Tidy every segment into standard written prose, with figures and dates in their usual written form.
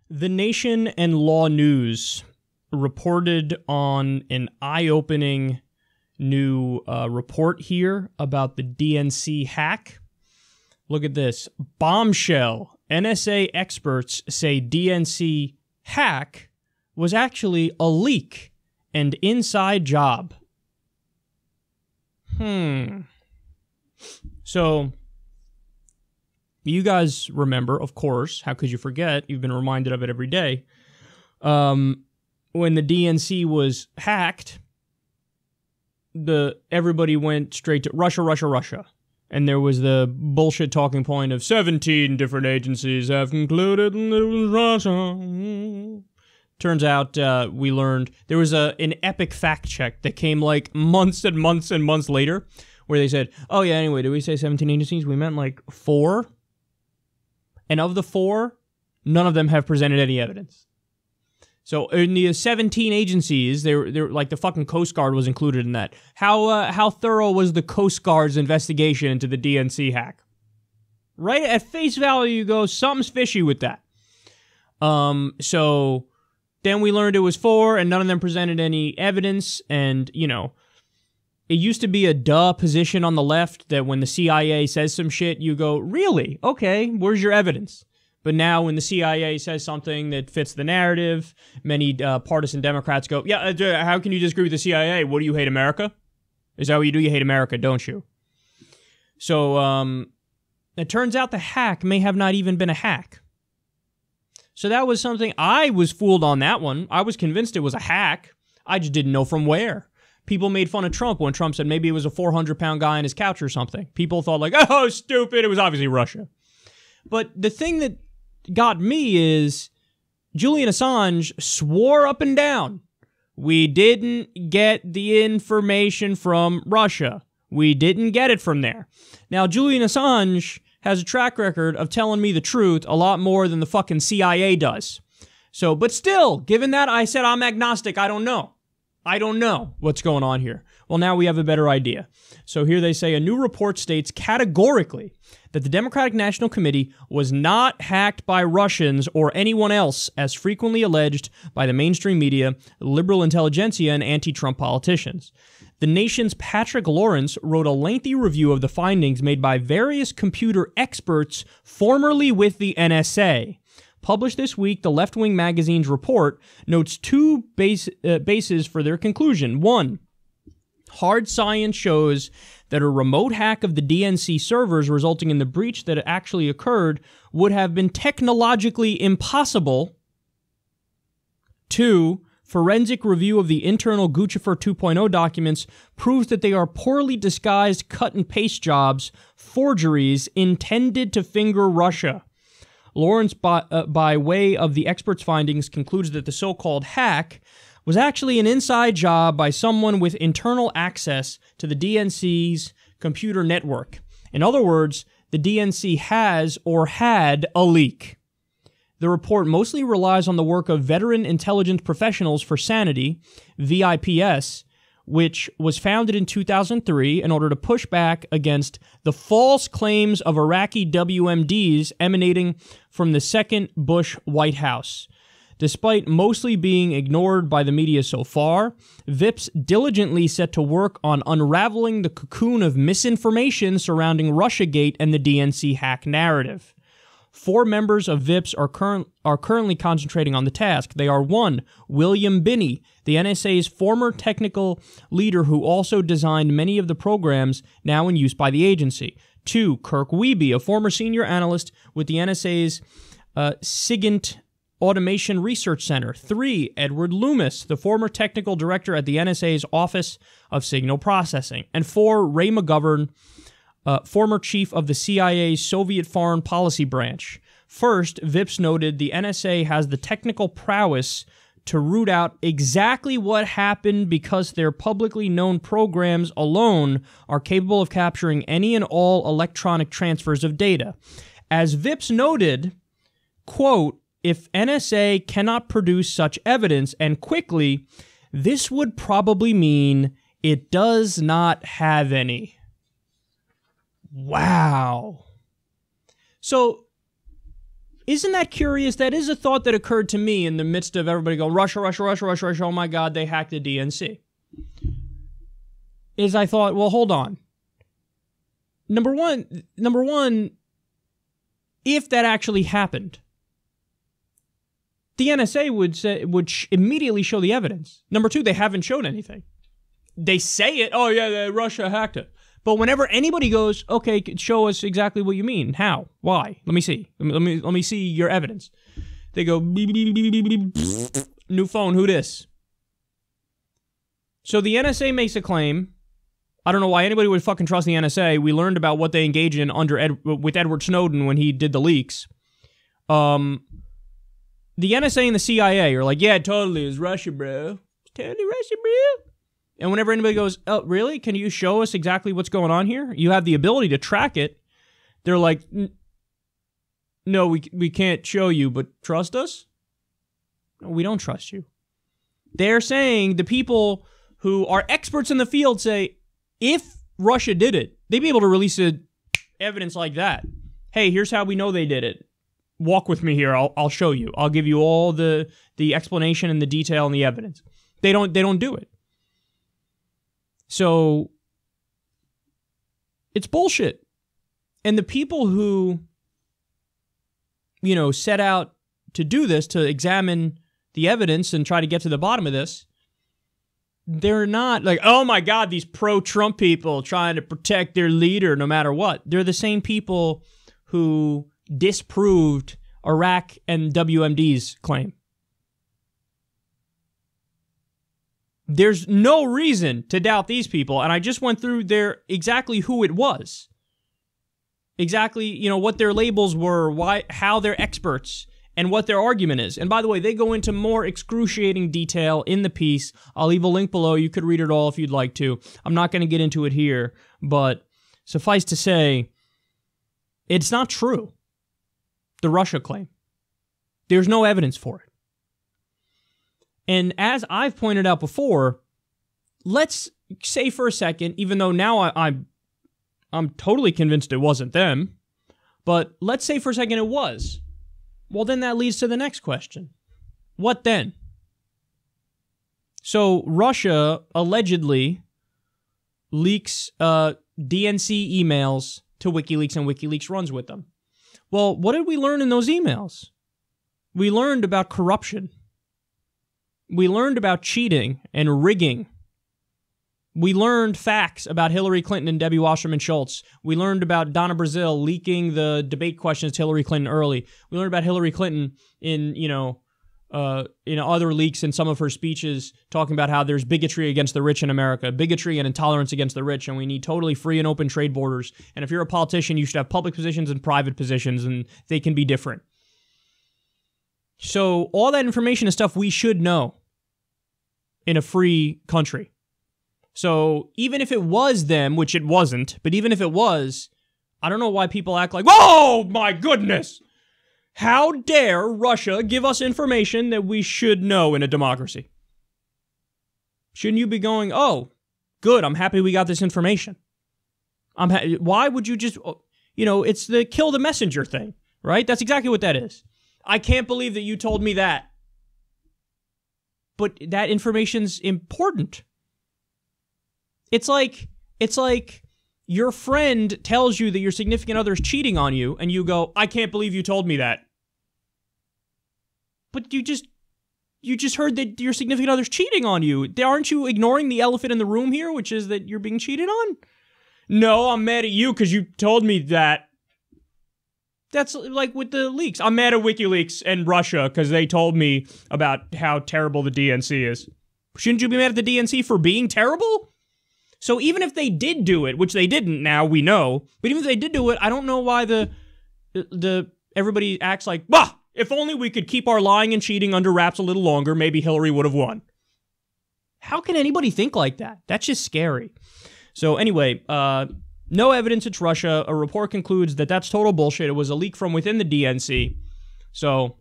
The Nation and Law News reported on an eye-opening new report here about the DNC hack. Look at this. Bombshell. NSA experts say DNC hack was actually a leak and inside job. So, you guys remember, of course, how could you forget? You've been reminded of it every day. When the DNC was hacked, everybody went straight to Russia, Russia, Russia. And there was the bullshit talking point of 17 different agencies have concluded it was Russia. Turns out we learned there was an epic fact check that came like months and months and months later where they said, oh yeah, anyway, did we say 17 agencies? We meant like 4. And of the 4, none of them have presented any evidence. So in the 17 agencies, they're like the fucking Coast Guard was included in that. How thorough was the Coast Guard's investigation into the DNC hack? Right at face value, you go, something's fishy with that. So then we learned it was 4, and none of them presented any evidence. And you know, it used to be a duh position on the left that when the CIA says some shit, you go, really? Okay, where's your evidence? But now when the CIA says something that fits the narrative, many partisan Democrats go, yeah, how can you disagree with the CIA? What do you hate, America? Is that what you do? You hate America, don't you? So it turns out the hack may have not even been a hack. So that was something, I was fooled on that one. I was convinced it was a hack. I just didn't know from where. People made fun of Trump when Trump said maybe it was a 400-pound guy on his couch or something. People thought like, oh, stupid, it was obviously Russia. But the thing that got me is Julian Assange swore up and down, we didn't get the information from Russia. We didn't get it from there. Now, Julian Assange has a track record of telling me the truth a lot more than the fucking CIA does. So, but still, given that, I said I'm agnostic. I don't know. I don't know what's going on here. Well, now we have a better idea. So here they say a new report states categorically that the Democratic National Committee was not hacked by Russians or anyone else, as frequently alleged by the mainstream media, liberal intelligentsia, and anti-Trump politicians. The Nation's Patrick Lawrence wrote a lengthy review of the findings made by various computer experts formerly with the NSA. Published this week, the left-wing magazine's report notes 2 bases for their conclusion. 1, hard science shows that a remote hack of the DNC servers resulting in the breach that actually occurred would have been technologically impossible. 2, forensic review of the internal Guccifer 2.0 documents proves that they are poorly disguised cut-and-paste jobs, forgeries intended to finger Russia. Lawrence, by way of the experts' findings, concludes that the so-called hack was actually an inside job by someone with internal access to the DNC's computer network. In other words, the DNC has or had a leak. The report mostly relies on the work of Veteran Intelligence Professionals for Sanity, VIPS, which was founded in 2003 in order to push back against the false claims of Iraqi WMDs emanating from the second Bush White House. Despite mostly being ignored by the media so far, VIPS diligently set to work on unraveling the cocoon of misinformation surrounding Russiagate and the DNC hack narrative. 4 members of VIPS are currently concentrating on the task. They are 1, William Binney, the NSA's former technical leader who also designed many of the programs now in use by the agency. 2, Kirk Wiebe, a former senior analyst with the NSA's SIGINT Automation Research Center. 3, Edward Loomis, the former technical director at the NSA's Office of Signal Processing. And 4, Ray McGovern, former chief of the CIA's Soviet Foreign Policy Branch. First, VIPS noted the NSA has the technical prowess to root out exactly what happened because their publicly known programs alone are capable of capturing any and all electronic transfers of data. As VIPS noted, quote, if NSA cannot produce such evidence and quickly, this would probably mean it does not have any. Wow. So, isn't that curious? That is a thought that occurred to me in the midst of everybody going, Russia, Russia, Russia, Russia, Russia, oh my God, they hacked the DNC. Is I thought, well, hold on. Number one, if that actually happened, the NSA would immediately show the evidence. Number two, they haven't shown anything. They say it, oh yeah, Russia hacked it. But whenever anybody goes, okay, show us exactly what you mean. How? Why? Let me see. Let me see your evidence. They go, beep, beep, beep, beep, beep. New phone, who this? So the NSA makes a claim. I don't know why anybody would fucking trust the NSA. We learned about what they engaged in with Edward Snowden when he did the leaks. The NSA and the CIA are like, yeah, totally, it's Russia, bro. It's totally Russia, bro. And whenever anybody goes, oh, really? Can you show us exactly what's going on here? You have the ability to track it. They're like, no, we can't show you, but trust us? No, we don't trust you. They're saying the people who are experts in the field say, if Russia did it, they'd be able to release evidence like that. Hey, here's how we know they did it. Walk with me here. I'll show you. I'll give you all the explanation and the detail and the evidence. They don't do it. So it's bullshit. And the people who, set out to do this, to examine the evidence and try to get to the bottom of this, they're not like, oh my God, these pro-Trump people trying to protect their leader no matter what. They're the same people who disproved Iraq and WMD's claim. There's no reason to doubt these people, and I just went through exactly who it was. Exactly, what their labels were, how they're experts, and what their argument is. And by the way, they go into more excruciating detail in the piece. I'll leave a link below. You could read it all if you'd like to. I'm not going to get into it here, but suffice to say, it's not true, the Russia claim. There's no evidence for it. And as I've pointed out before, let's say for a second, even though now I'm totally convinced it wasn't them, but let's say for a second it was. Well, then that leads to the next question. What then? So Russia allegedly leaks DNC emails to WikiLeaks, and WikiLeaks runs with them. Well, what did we learn in those emails? We learned about corruption. We learned about cheating and rigging. We learned facts about Hillary Clinton and Debbie Wasserman Schultz. We learned about Donna Brazile leaking the debate questions to Hillary Clinton early. We learned about Hillary Clinton in other leaks in some of her speeches talking about how there's bigotry against the rich in America, bigotry and intolerance against the rich, and we need totally free and open trade borders. And if you're a politician, you should have public positions and private positions, and they can be different. So all that information is stuff we should know in a free country. So even if it was them, which it wasn't, but even if it was, I don't know why people act like, oh my goodness, how dare Russia give us information that we should know in a democracy? Shouldn't you be going, oh, good, I'm happy we got this information. Why would you just, it's the kill the messenger thing, right? That's exactly what that is. I can't believe that you told me that. But that information's important. It's like your friend tells you that your significant other is cheating on you, and you go, I can't believe you told me that. But you just heard that your significant other's cheating on you. Aren't you ignoring the elephant in the room here, which is that you're being cheated on? No, I'm mad at you because you told me that. That's like with the leaks. I'm mad at WikiLeaks and Russia because they told me about how terrible the DNC is. Shouldn't you be mad at the DNC for being terrible? So even if they did do it, which they didn't now, we know, but even if they did do it, I don't know why everybody acts like, bah, if only we could keep our lying and cheating under wraps a little longer, maybe Hillary would have won. How can anybody think like that? That's just scary. So anyway, no evidence it's Russia. A report concludes that that's total bullshit. It was a leak from within the DNC. So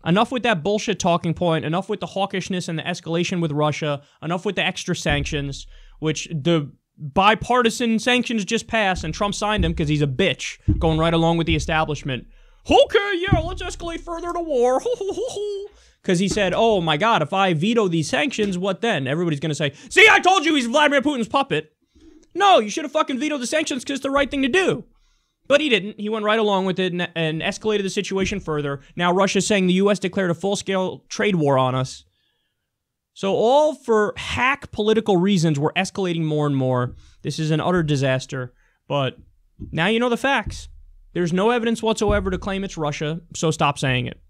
enough with that bullshit talking point. Enough with the hawkishness and the escalation with Russia. Enough with the extra sanctions, which the bipartisan sanctions just passed, and Trump signed them because he's a bitch, going right along with the establishment. Okay, yeah, let's escalate further to war. Because he said, oh my God, if I veto these sanctions, what then? Everybody's going to say, see, I told you he's Vladimir Putin's puppet. No, you should have fucking vetoed the sanctions because it's the right thing to do. But he didn't. He went right along with it and escalated the situation further. Now Russia's saying the U.S. declared a full-scale trade war on us. So all for hack political reasons, we're escalating more and more. This is an utter disaster. But now you know the facts. There's no evidence whatsoever to claim it's Russia, so stop saying it.